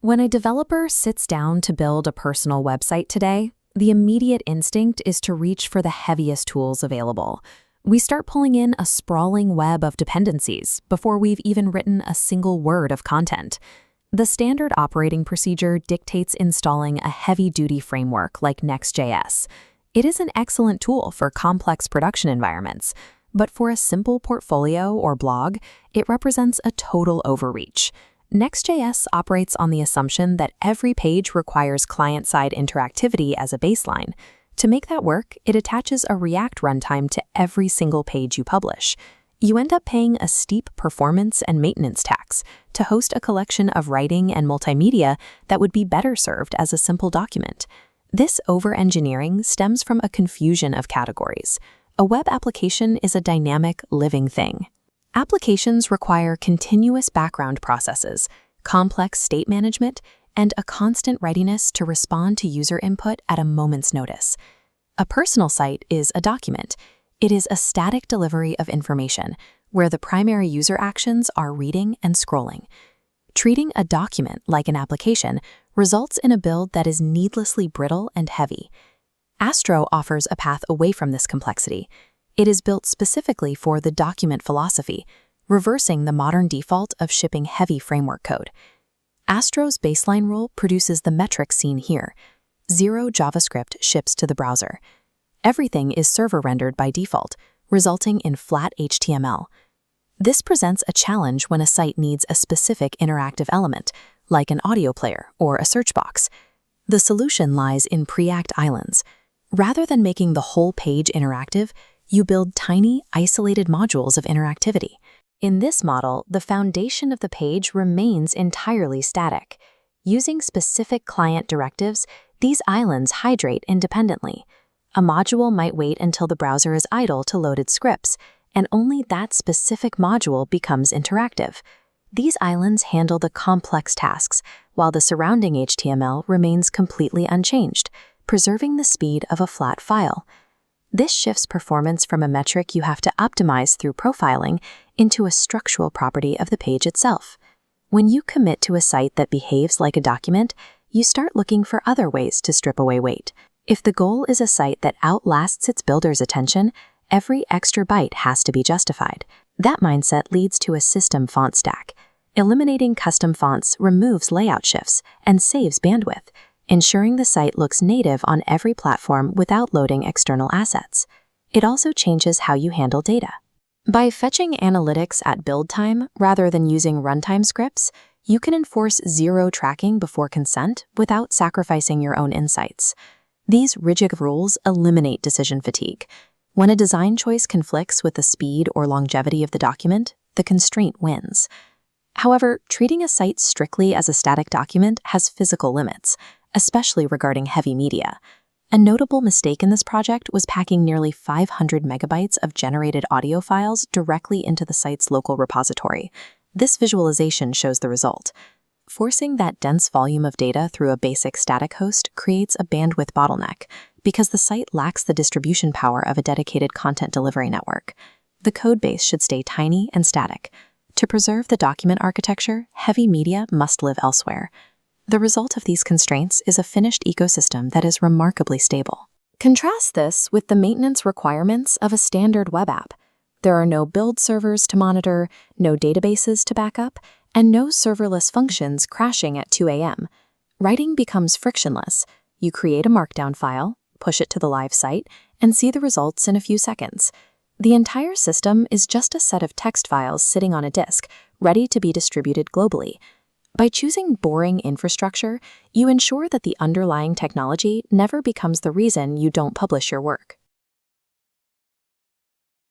When a developer sits down to build a personal website today, the immediate instinct is to reach for the heaviest tools available. We start pulling in a sprawling web of dependencies before we've even written a single word of content. The standard operating procedure dictates installing a heavy-duty framework like Next.js. It is an excellent tool for complex production environments, but for a simple portfolio or blog, it represents a total overreach. Next.js operates on the assumption that every page requires client-side interactivity as a baseline. To make that work, it attaches a Preact runtime to every single page you publish. You end up paying a steep performance and maintenance tax to host a collection of writing and multimedia that would be better served as a simple document. This over-engineering stems from a confusion of categories. A web application is a dynamic, living thing. Applications require continuous background processes, complex state management, and a constant readiness to respond to user input at a moment's notice. A personal site is a document. It is a static delivery of information, where the primary user actions are reading and scrolling. Treating a document like an application results in a build that is needlessly brittle and heavy. Astro offers a path away from this complexity. It is built specifically for the document philosophy, reversing the modern default of shipping heavy framework code. Astro's baseline rule produces the metric seen here. 0 JavaScript ships to the browser. Everything is server-rendered by default, resulting in flat HTML. This presents a challenge when a site needs a specific interactive element, like an audio player or a search box. The solution lies in Preact islands. Rather than making the whole page interactive, you build tiny, isolated modules of interactivity. In this model, the foundation of the page remains entirely static. Using specific client directives, these islands hydrate independently. A module might wait until the browser is idle to load its scripts, and only that specific module becomes interactive. These islands handle the complex tasks, while the surrounding HTML remains completely unchanged, preserving the speed of a flat file. This shifts performance from a metric you have to optimize through profiling into a structural property of the page itself. When you commit to a site that behaves like a document, you start looking for other ways to strip away weight. If the goal is a site that outlasts its builder's attention, every extra byte has to be justified. That mindset leads to a system font stack. Eliminating custom fonts removes layout shifts and saves bandwidth, ensuring the site looks native on every platform without loading external assets. It also changes how you handle data. By fetching analytics at build time rather than using runtime scripts, you can enforce zero tracking before consent without sacrificing your own insights. These rigid rules eliminate decision fatigue. When a design choice conflicts with the speed or longevity of the document, the constraint wins. However, treating a site strictly as a static document has physical limits, especially regarding heavy media. A notable mistake in this project was packing nearly 500 megabytes of generated audio files directly into the site's local repository. This visualization shows the result. Forcing that dense volume of data through a basic static host creates a bandwidth bottleneck because the site lacks the distribution power of a dedicated content delivery network. The codebase should stay tiny and static. To preserve the document architecture, heavy media must live elsewhere. The result of these constraints is a finished ecosystem that is remarkably stable. Contrast this with the maintenance requirements of a standard web app. There are no build servers to monitor, no databases to back up, and no serverless functions crashing at 2 a.m. Writing becomes frictionless. You create a markdown file, push it to the live site, and see the results in a few seconds. The entire system is just a set of text files sitting on a disk, ready to be distributed globally. By choosing boring infrastructure, you ensure that the underlying technology never becomes the reason you don't publish your work.